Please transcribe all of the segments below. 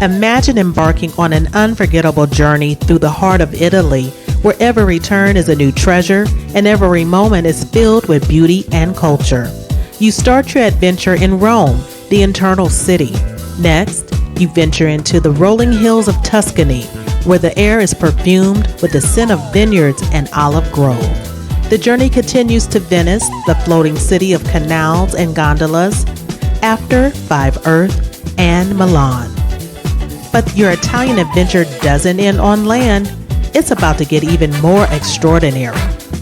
Imagine embarking on an unforgettable journey through the heart of Italy, where every turn is a new treasure and every moment is filled with beauty and culture. You start your adventure in Rome, the eternal city. Next, you venture into the rolling hills of Tuscany, where the air is perfumed with the scent of vineyards and olive grove. The journey continues to Venice, the floating city of canals and gondolas, after Five Earth and Milan. But your Italian adventure doesn't end on land. It's about to get even more extraordinary.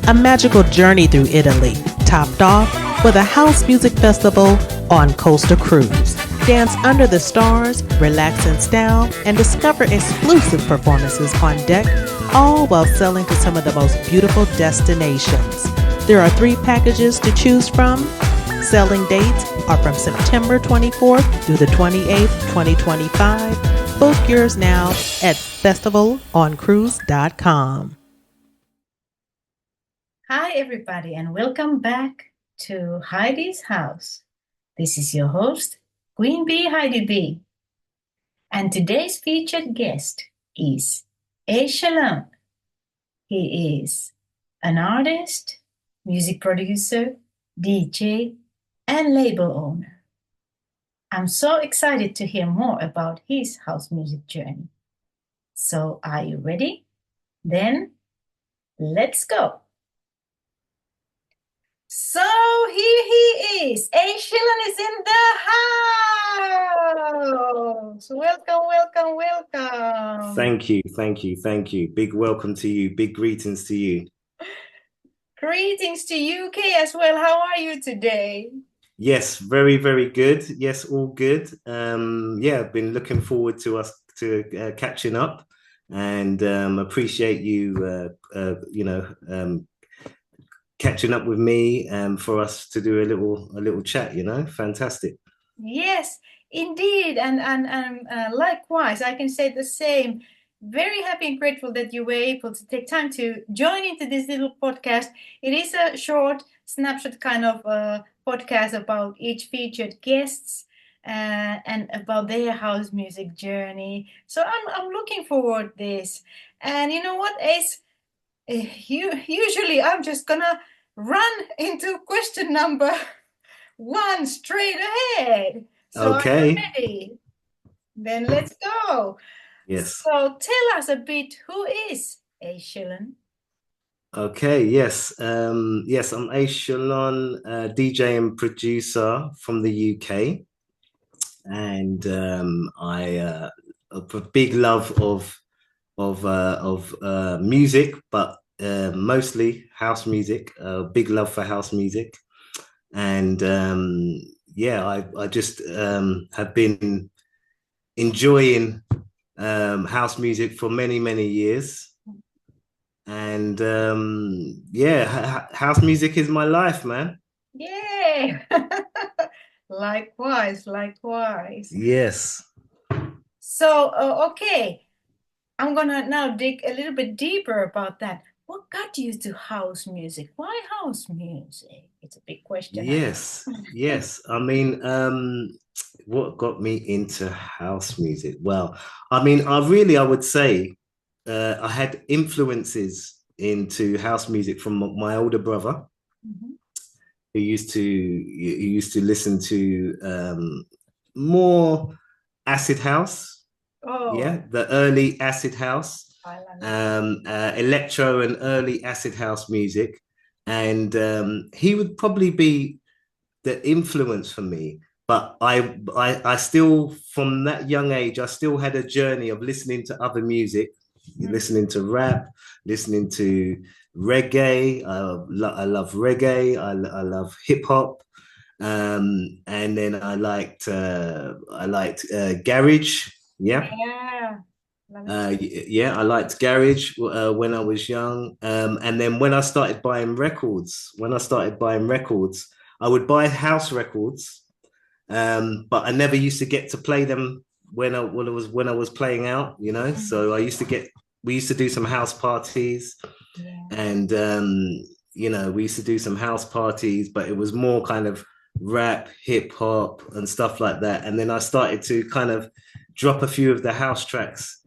A magical journey through Italy, topped off with a house music festival on Costa Cruise. Dance under the stars, relax in style, and discover exclusive performances on deck, all while sailing to some of the most beautiful destinations. There are 3 packages to choose from. Sailing dates are from September 24th through the 28th, 2025. Book yours now at festivaloncruise.com. Hi, everybody, and welcome back to Heidi's house. This is your host, Queen Bee Heidi B. And today's featured guest is Ace Shyllon. He is an artist, music producer, DJ, and label owner. I'm so excited to hear more about his house music journey. So are you ready? Then let's go. So here he is. Ace Shyllon is in the house. Welcome, welcome, welcome. Thank you. Big welcome to you. Big greetings to you. Greetings to UK as well. How are you today? Yes, very, very good. Yes, all good. I've been looking forward to us catching up, and appreciate you, catching up with me, for us to do a little chat. Fantastic. Yes, indeed, and likewise, I can say the same. Very happy and grateful that you were able to take time to join into this little podcast. It is a short snapshot kind of podcast about each featured guests and about their house music journey. So I'm looking forward to this. And you know what, Ace? Usually I'm just gonna run into question number 1 straight ahead. So Okay. Are you ready? Then let's go. Yes. So tell us a bit, who is Ace Shyllon? Okay, yes. I'm Ace Shyllon, DJ and producer from the UK. And I have a big love of music, but mostly house music. Big love for house music. And I just have been enjoying house music for many years. And house music is my life, man. Yeah. Likewise. Yes. So, okay. I'm gonna now dig a little bit deeper about that. What got you to house music? Why house music? It's a big question. Yes. I mean, what got me into house music? Well, I mean, I would say I had influences into house music from my older brother, who used to listen to more acid house. Oh. Yeah, the early acid house, electro and early acid house music, and he would probably be the influence for me. But I still, from that young age, I still had a journey of listening to other music, listening to rap, listening to reggae. I love reggae. I love hip hop, and then I liked garage. Yeah. I liked garage when I was young, and then when I started buying records, I would buy house records, but I never used to get to play them when I was playing out, So we used to do some house parties, and we used to do some house parties, but it was more kind of rap, hip hop, and stuff like that. And then I started to kind of drop a few of the house tracks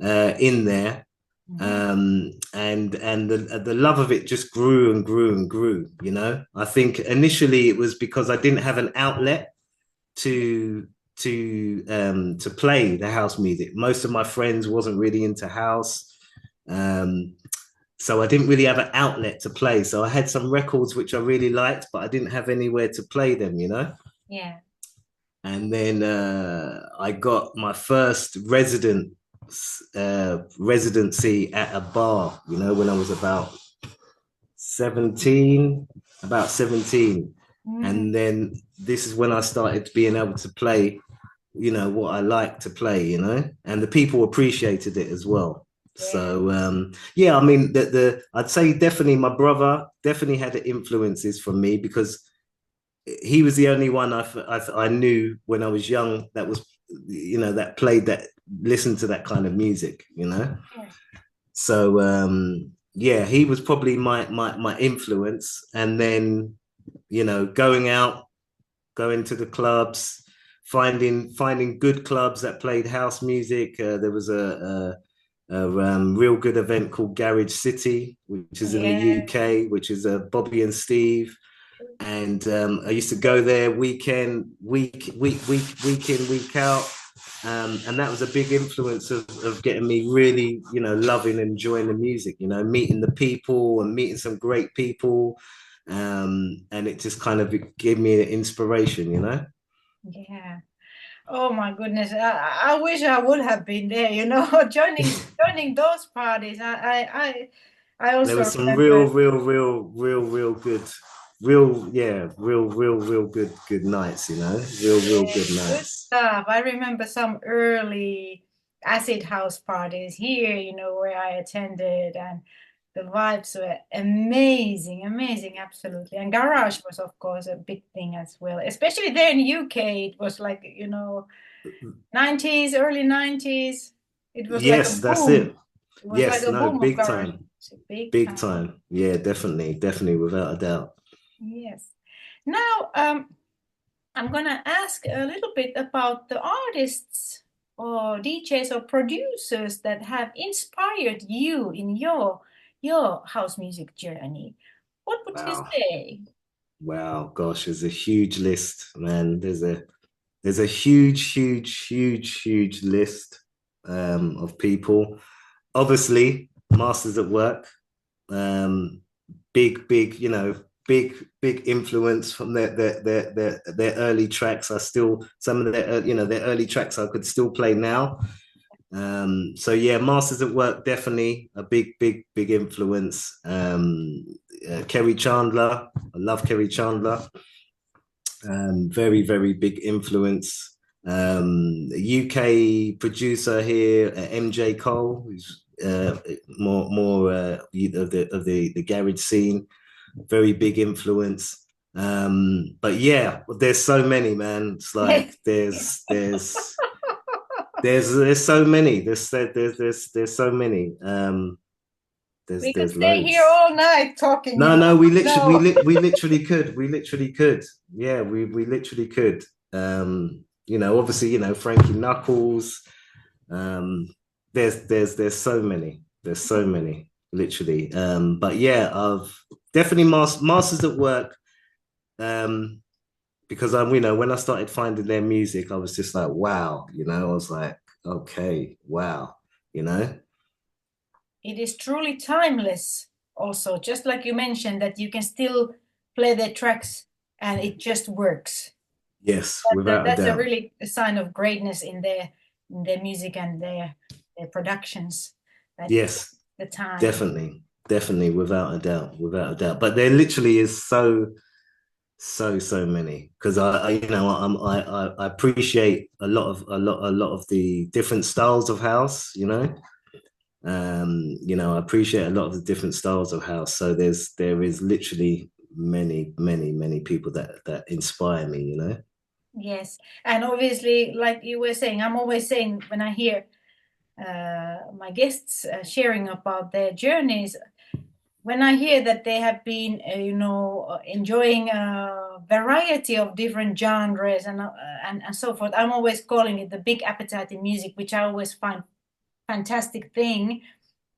in there. Mhm. And the love of it just grew and grew and grew, you know. I think initially it was because I didn't have an outlet to to play the house music. Most of my friends wasn't really into house. Um, so I didn't really have an outlet to play. So I had some records which I really liked, but I didn't have anywhere to play them, you know. Yeah. And then I got my first residency at a bar, you know, when I was about 17, about 17. Mm. And then this is when I started being able to play, you know, what I like to play, you know, and the people appreciated it as well. Yeah. So yeah, I mean the I'd say definitely my brother definitely had the influences from me because he was the only one I knew when I was young that was, you know, that played that, listened to that kind of music, you know. Yeah. So yeah, he was probably my influence. And then, you know, going out, going to the clubs, finding good clubs that played house music. There was a real good event called Garage City, which is in the Yeah. UK, which is Bobby and Steve. And I used to go there week in, week out. And that was a big influence of getting me really, you know, loving and enjoying the music, you know, meeting the people and meeting some great people. And it just kind of gave me an inspiration, you know. Yeah. Oh my goodness. I wish I would have been there, you know, joining those parties. I There also was some remember. real good, real good nights, you know, real Yeah, good good nights. stuff. I remember some early acid house parties here, you know, where I attended, and the vibes were amazing, amazing, absolutely. And garage was, of course, a big thing as well, especially there in UK. It was like, you know, 90s, early 90s. It was like a Yes, that's boom. it. It was like Yes, a no, boom of big garage time, music, big big time. time. Yeah, definitely, without a doubt. Yes. Now, I'm gonna ask a little bit about the artists or DJs or producers that have inspired you in your house music journey. What would you Wow, say? wow, gosh, there's a huge list, man. There's a huge list of people. Obviously, Masters at Work, um, big, you know, big influence from their early tracks. I still, some of their you know, their early tracks I could still play now. So yeah, Masters at Work, definitely a big influence. Kerry Chandler, I love Kerry Chandler. Very big influence. UK producer here, MJ Cole, who's more of the garage scene. Very big influence. But yeah, there's so many, man. It's like there's so many. There's so many. We could There's stay here loads. all night talking, you No, know. no, No. we literally could. We literally could. Yeah, we literally could. You know, obviously, you know, Frankie Knuckles. Um, there's so many. There's so many, literally. But yeah, I've definitely Masters at Work. Um, because I'm, you know, when I started finding their music, I was just like, wow, you know, I was like, okay, wow, you know. It is truly timeless also, just like you mentioned that you can still play the tracks and it just works. Yes, without a That's a doubt. really a sign of greatness in their music and their productions. That Yes, the time. definitely, without a doubt. But there literally is so many because I you know I appreciate a lot of the different styles of house. You know, I appreciate a lot of the different styles of house. So there is literally many people that inspire me. You know. Yes, and obviously, like you were saying, I'm always saying when I hear my guests sharing about their journeys, when I hear that they have been, you know, enjoying variety of different genres and so forth. I'm always calling it the big appetite in music, which I always find fantastic thing,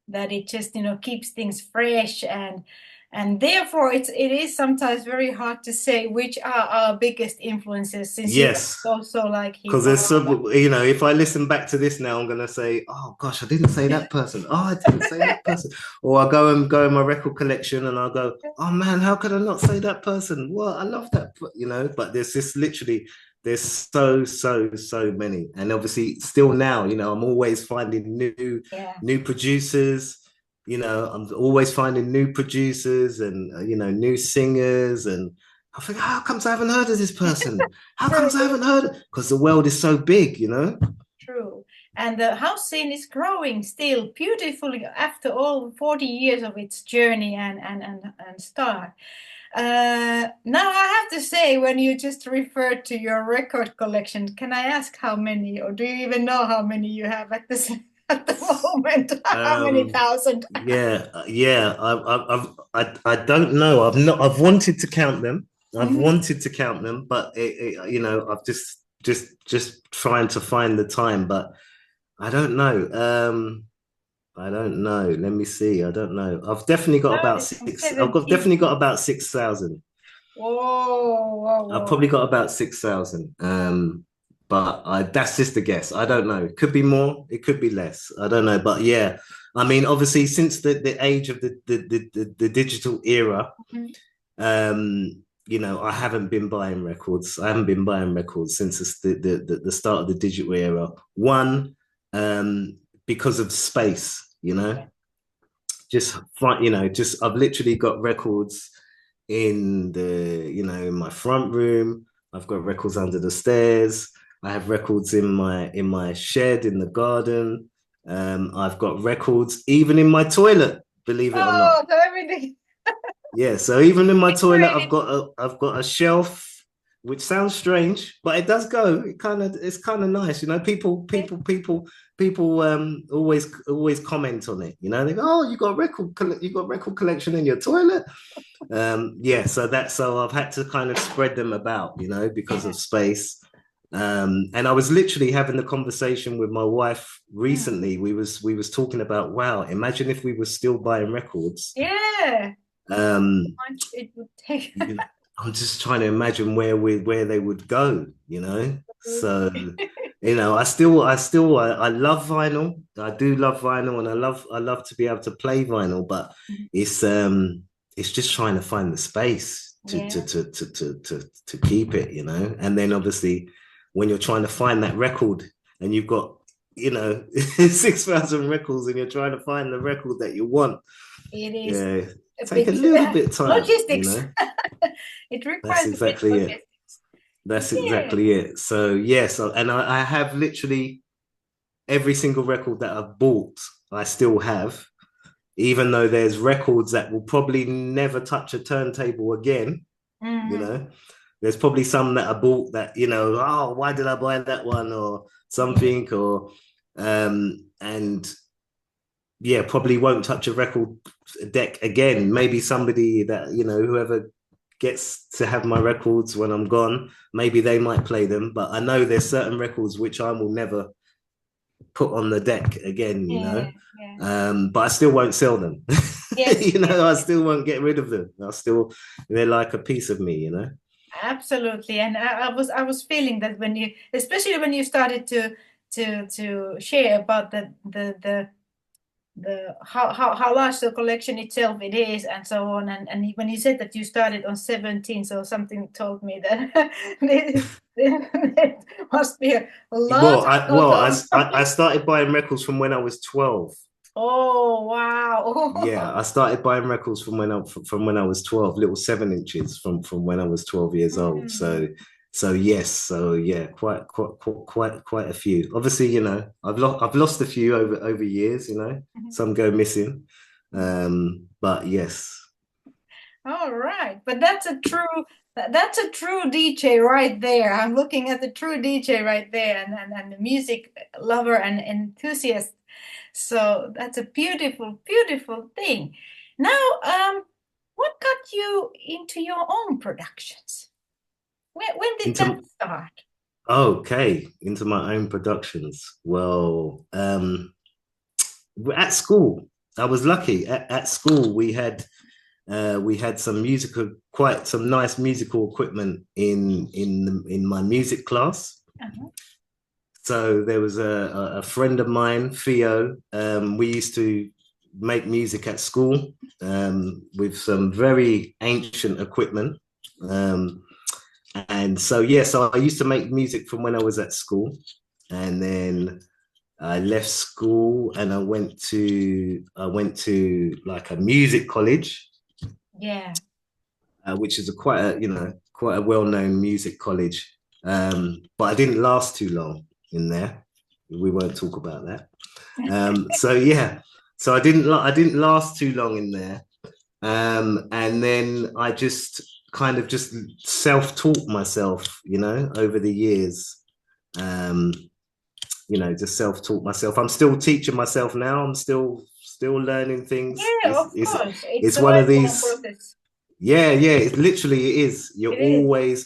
that it just keeps things fresh, and therefore it is sometimes very hard to say which are our biggest influences, since you Yes. also like hip Because there's hop. some, if I listen back to this now, I'm gonna say, "Oh gosh, I didn't say that person. Oh, I didn't say that person." Or I go in my record collection and I'll go, "Oh man, how could I not say that person? Well, I love that." But there's just literally there's so many, and obviously still now, I'm always finding Yeah. new producers. I'm always finding new producers and new singers and. I think, how comes I haven't heard of this person? How True. comes I haven't heard? Because the world is so big, True. And the house scene is growing still beautifully after all 40 years of its journey and start. Now I have to say, when you just referred to your record collection, can I ask how many, or do you even know how many you have at this at the moment? How many thousand? Yeah. I don't know. I've wanted to count them. I've Mhm. wanted to count them, but I've just trying to find the time, but I don't know. I don't know. Let me see. I don't know. I've definitely got about Started from six. I've got 17. definitely got about 6,000. I've Whoa. probably got about 6,000. But that's just a guess. I don't know. It could be more. It could be less. I don't know. But yeah, I mean, obviously, since the age of the digital era, Mhm. I haven't been buying records. I haven't been buying records since the start of the digital era. One, because of space. Just I've literally got records in in my front room. I've got records under the stairs. I have records in my shed in the garden. I've got records even in my toilet, believe it or not. Oh, so everything. Yeah, so even in my toilet, Great. I've got a shelf, which sounds strange, but it does go. It's kind of nice, People always comment on it. They go, "Oh, you got record collection in your toilet." Yeah, so I've had to kind of spread them about, because Yeah. of space. And I was literally having the conversation with my wife Mm. recently. We was talking about, wow, imagine if we were still buying records. Yeah. Um, Much it would take. you- I'm just trying to imagine where they would go, So, I love vinyl. I do love vinyl, and I love to be able to play vinyl, but it's it's just trying to find the space Yeah. to keep it, And then obviously when you're trying to find that record and you've got 6,000 records and you're trying to find the record that you want, It is yeah, a take a bit little bit of time, logistics. It That's requires a bit exactly it. logistics. That's Yeah. exactly it. So yes, and I have literally every single record that I've bought, I still have, even though there's records that will probably never touch a turntable again. You Mhm. know, there's probably some that I bought that oh, why did I buy that one or Yeah. something, or and yeah, probably won't touch a record deck again. Maybe somebody that whoever gets to have my records when I'm gone, maybe they might play them. But I know there's certain records which I will never put on the deck again, Yeah. Yeah. But I still won't sell them. Yes. Yes. I still won't get rid of them. They're like a piece of me. Absolutely. And I was feeling that when you, especially when you started to share about the how large the collection itself it is and so on, and when you said that you started on 17, so something told me that it must be a lot, Well, I lot well, I, of. I I started buying records from when I was 12. Oh, wow. Yeah, I started buying records from when I was 12, little 7 inches from when I was 12 years old. Hmm. So yes, so yeah, quite a few. Obviously, I've lost a few over years, some go missing. But yes. All right, but that's a true DJ right there. I'm looking at the true DJ right there, and the music lover and enthusiast. So that's a beautiful, beautiful thing. Now, what got you into your own productions? did that start? Okay, into my own productions. Well, at school, I was lucky. At school, we had some quite some nice musical equipment in my music class. Uh-huh. So there was a friend of mine, Theo. We used to make music at school with some very ancient equipment. And so, yeah, so I used to make music from when I was at school. And then I left school and I went to like a music college. Yeah. Which is quite a well-known music college. But I didn't last too long in there. We won't talk about that. So yeah, so I didn't last too long in there. And then I just kind of just self-taught myself, over the years. Just self-taught myself. I'm still teaching myself now. I'm still learning things. Yeah, of course. It's a one of lifelong these. process. Yeah, it is. You're It is.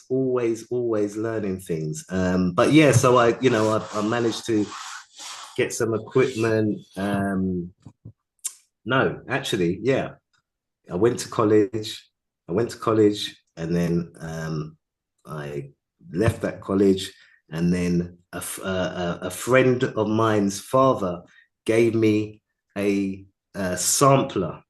always learning things. But yeah, so I managed to get some equipment. No, actually, yeah. I went to college. And then I left that college, and then a friend of mine's father gave me a sampler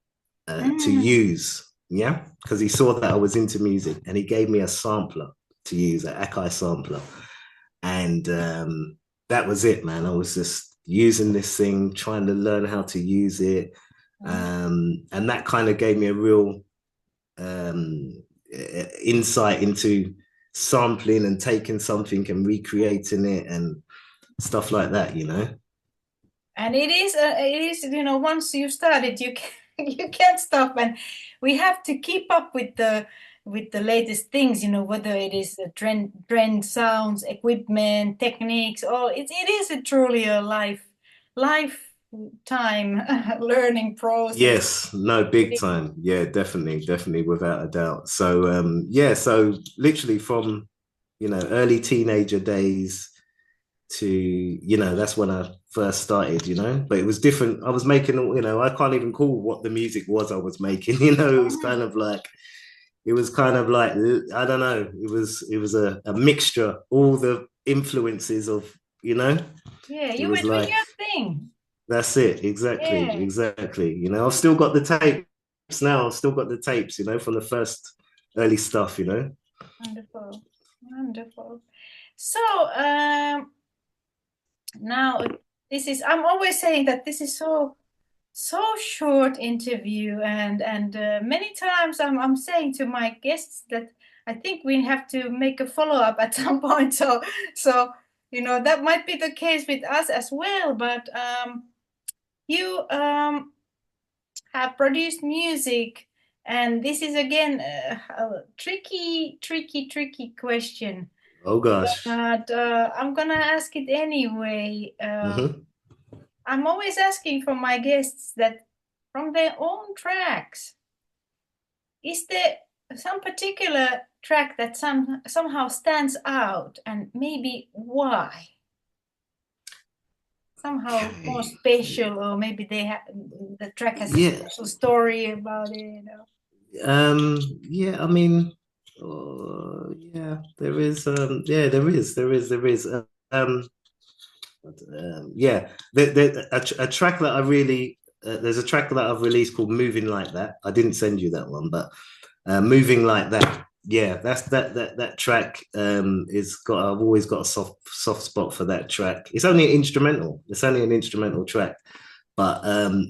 to use. Yeah, because he saw that I was into music, and he gave me a sampler to use, an Akai sampler, and that was it, man. I was just using this thing, trying to learn how to use it, and that kind of gave me a real insight into sampling and taking something and recreating it and stuff like that, And it is once you start it, you can't stop, and we have to keep up with the latest things, whether it is the trend sounds, equipment, techniques, or it is truly a lifetime learning process. Yes, no, big time. Yeah, definitely, without a doubt. So so literally from early teenager days to that's when I first started, but it was different. I was making, I can't even call what the music was I was making. It was kind of like I don't know, it was a mixture, all the influences of Yeah, you were doing your thing. That's it, exactly. I've still got the tapes now. I've still got the tapes, from the first early stuff. Wonderful. So now I'm always saying that this is so short interview, and many times I'm saying to my guests that I think we have to make a follow-up at some point. So that might be the case with us as well. But you have produced music, and this is again a tricky question. Oh gosh. But I'm gonna ask it anyway. I'm always asking for my guests that from their own tracks, is there some particular track that somehow stands out, and maybe why? Somehow more special, or maybe the track has a special story about it. Yeah, I mean, there is. A track that I really there's a track that I've released called "Moving Like That." I didn't send you that one, but "Moving Like That." Yeah, that's that track. I've always got a soft spot for that track. It's only an instrumental. It's only an instrumental track, but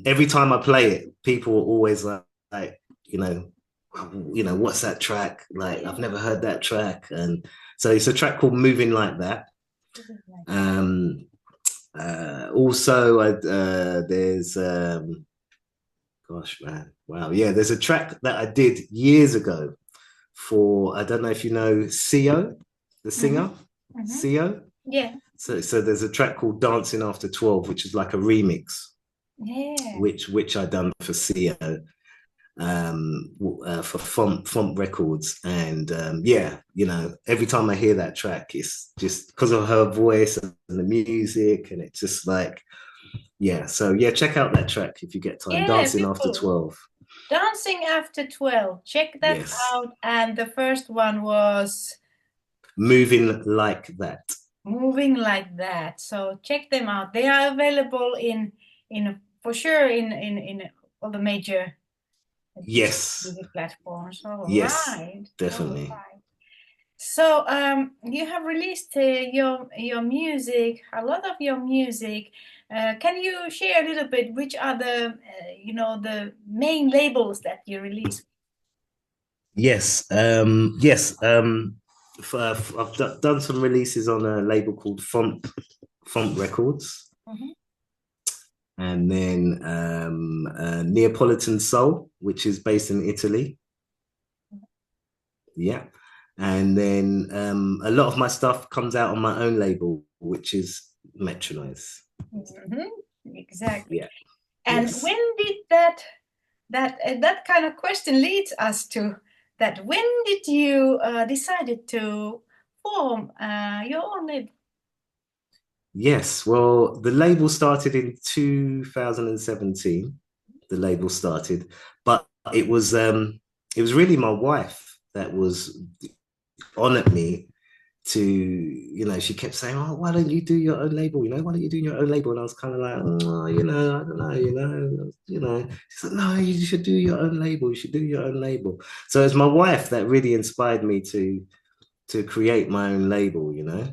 every time I play it, people are always like what's that track? Like, I've never heard that track. And so it's a track called "Moving Like That." Also, there's gosh, man, wow, yeah, there's a track that I did years ago for, I don't know if you know Sio, the singer. Sio. Yeah. So there's a track called "Dancing After 12," which is like a remix. Yeah. Which I done for Sio. for Font Records, and yeah, you know, every time I hear that track, it's just because of her voice and the music, and it's just like, yeah. So yeah, check out that track if you get time. Yeah, Dancing After people. 12. Dancing After 12. Check that Yes, out. And the first one was Moving Like That. Moving Like That. So check them out. They are available in for sure in all the major Yes, music platforms. All yes, right. All definitely. right. So you have released your music, a lot of your music. Can you share a little bit which are the the main labels that you release? Yes, yes. I've done some releases on a label called Font Records, Mhm. and then Neapolitan Soul, which is based in Italy. Yeah, and then a lot of my stuff comes out on my own label, which is Metronise. Mhm. Exactly. Yeah, And yes. when did that kind of question leads us to that? When did you decided to form your own label? Yes, well, the label started in 2017. The label started, but it was really my wife that was on at me to, you know, she kept saying, "Oh, why don't you do your own label? You know, why don't you do your own label?" And I was kind of like, "Oh, you know, I don't know, you know." She's like, "No, you should do your own label. You should do your own label." So it's my wife that really inspired me to create my own label, you know.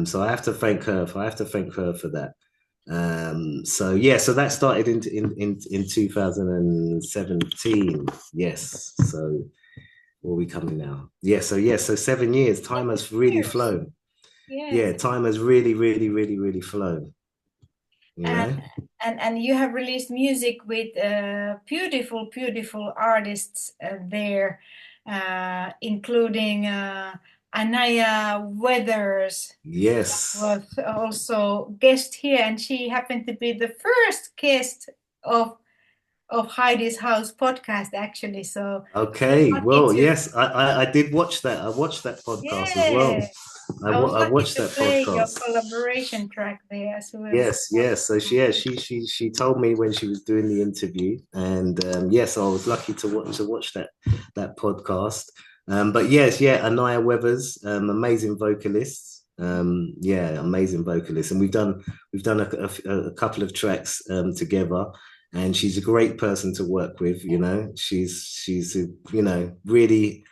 So I have to thank her. I have to thank her for that. So yeah, so that started in 2017. Yes. So what are we coming now? Yeah. So yeah. So 7 years. Time has really Years. flown. Yes. Yeah. Time has really, really, really, really flown. You And know. and you have released music with beautiful, beautiful artists there, including Anaya Weathers Yes. was also guest here, and she happened to be the first guest of Heidi's House podcast, actually. So we're Okay. lucky Well, to yes. I did watch that. I watched that podcast as well. yeah. I was I lucky watched to that play your podcast. collaboration track there as well. Yes, yes. So she told me when she was doing the interview, and yes, I was lucky to watch that podcast. But yes, yeah, Anaya Weathers, amazing vocalist. Yeah, amazing vocalist, and we've done a couple of tracks together, and she's a great person to work with. You know, she's you know, really,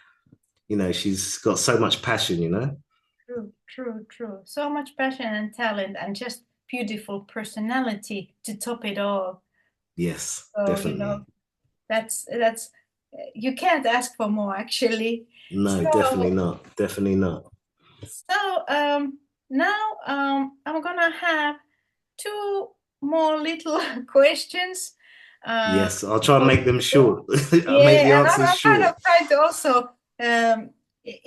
you know, she's got so much passion. You know. True, true, true. So much passion and talent and just beautiful personality to top it all. Yes, So, definitely. that's you can't ask for more actually. No, definitely So not. Definitely not. so now I'm gonna have two more little questions Yes, I'll try and for make them you. short. I'll make the Yeah, and answers I'm kind short. of trying to also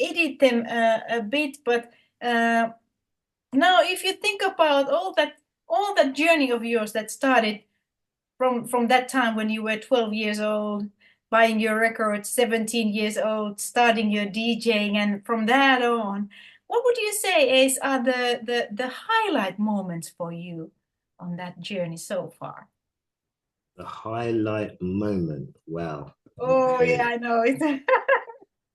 edit them a bit, but now if you think about all that journey of yours that started from that time when you were 12 years old, buying your records, 17 years old, starting your DJing, and from that on, what would you say is are the highlight moments for you on that journey so far? The highlight moment. Wow. Oh yeah, Okay. I know it.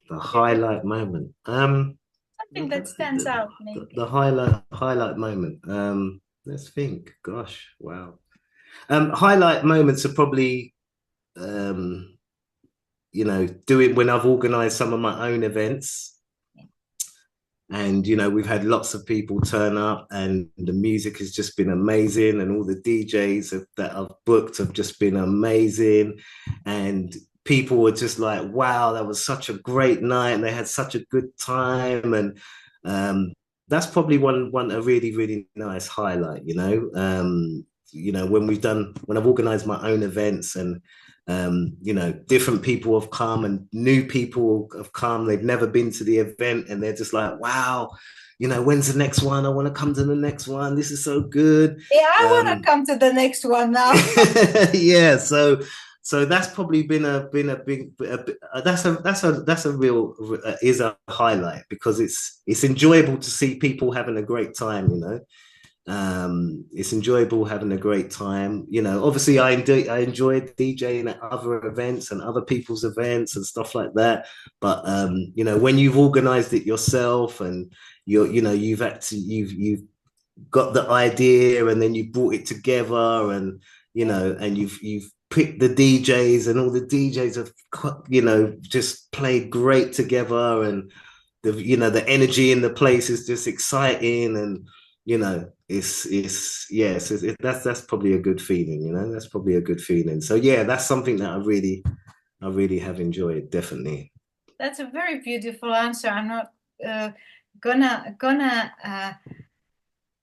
The highlight moment. Something that stands out, maybe. The highlight moment. Let's think. Gosh, wow. Highlight moments are probably um, you know, doing when I've organized some of my own events. And you know, we've had lots of people turn up, and the music has just been amazing, and all the that I've booked have just been amazing, and people were just like, "Wow, that was such a great night," and they had such a good time, and that's probably one a really really nice highlight. You know, when I've organized my own events, and you know, different people have come and new people have come. They've never been to the event, and they're just like, "Wow, you know, when's the next one? I want to come to the next one. This is so good." Yeah, I want to Um, come to the next one now. yeah, so that's probably been a big that's a real is a highlight, because it's enjoyable to see people having a great time, you know. It's enjoyable having a great time, you know. Obviously I enjoy DJing at other events and other people's events and stuff like that, but you know, when you've organized it yourself and you know, you've got the idea and then you brought it together, and you know, and you've picked the DJs, and all the DJs have, you know, just played great together, and the, you know, the energy in the place is just exciting, and you know, that's probably a good feeling, you know. That's probably a good feeling. So yeah, that's something that I really have enjoyed, definitely. That's a very beautiful answer. I'm not gonna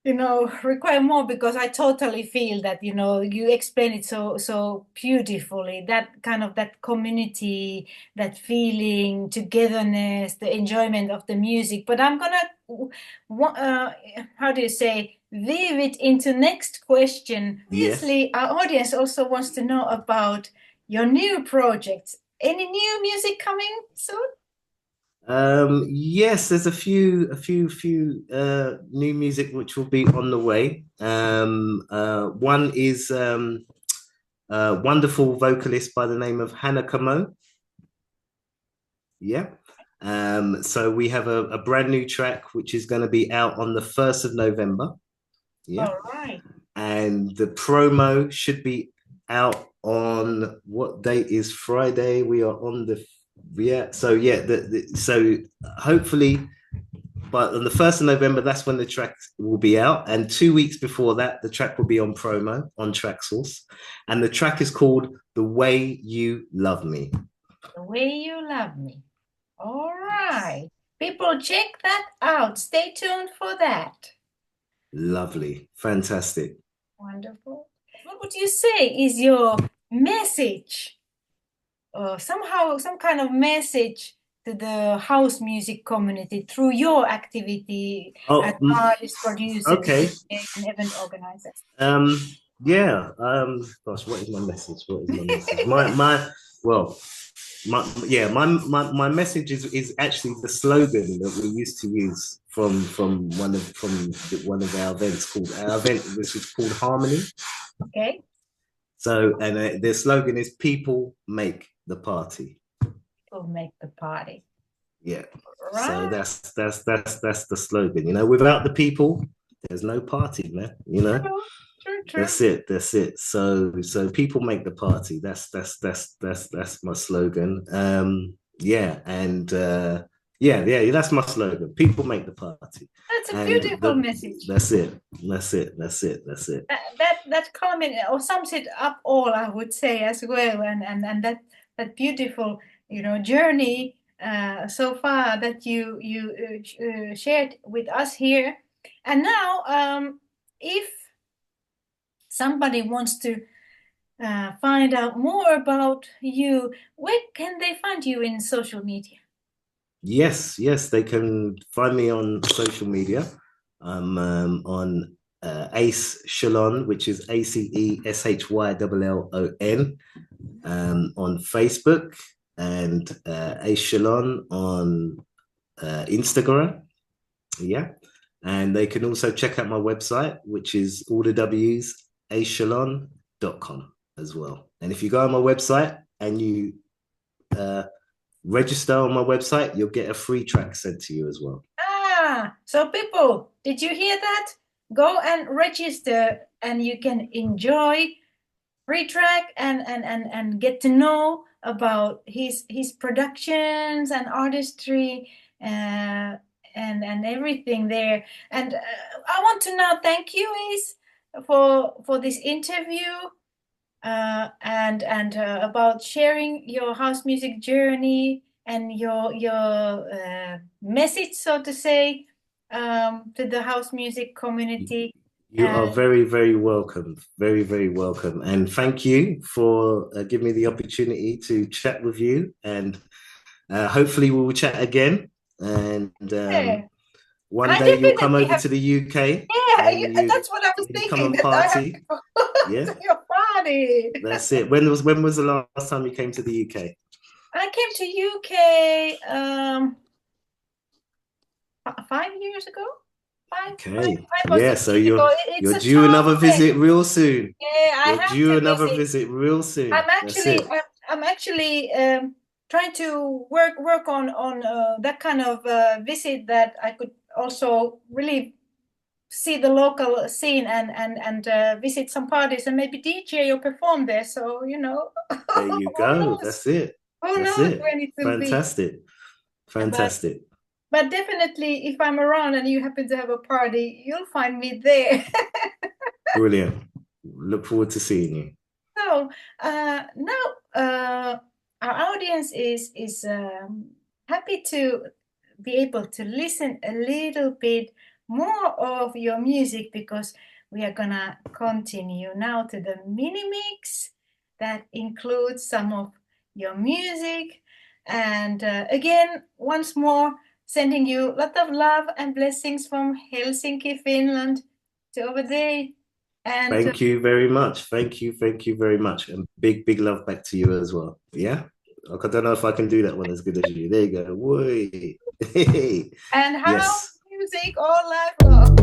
you know, require more, because I totally feel that, you know, you explain it so beautifully. That kind of, that community, that feeling, togetherness, the enjoyment of the music. But I'm gonna, how do you say, weave it into next question. Yes. Obviously, our audience also wants to know about your new projects. Any new music coming soon? Yes, there's a few new music which will be on the way. One is a wonderful vocalist by the name of Hannah Kamo. Yeah. So we have a brand new track which is going to be out on the 1st of November. Yeah. All right. And the promo should be out on, what date is Friday? We are on the, yeah. So yeah, so hopefully, but on the 1st of November, that's when the track will be out. And 2 weeks before that, the track will be on promo on Traxsource. And the track is called The Way You Love Me. The Way You Love Me. All right. People, check that out. Stay tuned for that. Lovely. Fantastic. Wonderful. What would you say is your message? Somehow, some kind of message to the house music community through your activity as artist, producer, okay. and event organizer. Yeah. Gosh, what is my message? What is my message? my message is actually the slogan that we used to use from one of our events, which is called Harmony. Okay. So, and the slogan is "People make the party." People make the party. Yeah. Right. So that's the slogan. You know, without the people, there's no party, man. You know. True. That's it. So people make the party. That's my slogan. Yeah, and that's my slogan. People make the party. That's a beautiful message. That's it. That comment or sums it up all, I would say, as well, and that beautiful, you know, journey so far that you shared with us here. And now, if somebody wants to find out more about you, where can they find you in social media? Yes, they can find me on social media. I'm on Ace Shyllon, which is ACESHYLLON, on Facebook, and Ace Shyllon on Instagram. Yeah. And they can also check out my website, which is all the W's, aceshyllon.com as well. And if you go on my website and you register on my website, you'll get a free track sent to you as well. So people, did you hear that? Go and register, and you can enjoy free track and get to know about his productions and artistry and everything there. And I want to now thank you, Ace, for this interview and about sharing your house music journey and your message, so to say, to the house music community. You are very, very welcome. Very, very welcome. And thank you for giving me the opportunity to chat with you. And hopefully we will chat again. And one day you'll come over to the UK. Yeah, that's what I was thinking. Come and party. Yeah. Your party. That's it. When was the last time you came to the UK? I came to UK 5 years ago. Okay. Five or Yeah, 6 so years ago. It's you're a due another time. visit real soon. Yeah, I You're have due to another visit. visit real soon. I'm That's actually it. I'm actually trying to work on that kind of visit that I could also really see the local scene and visit some parties and maybe DJ or perform there. So There you who go. knows? That's it. Who That's knows it. when it will be? Fantastic. Fantastic. But definitely, if I'm around and you happen to have a party, you'll find me there. Brilliant. Look forward to seeing you. So now our audience is happy to be able to listen a little bit more of your music, because we are gonna continue now to the mini mix that includes some of your music. And again, once more, sending you a lot of love and blessings from Helsinki, Finland to over there. And Thank you very much. Thank you very much. And big love back to you as well. Yeah? I don't know if I can do that one as good as you. There you go. Whey. and how Yes. music all life long.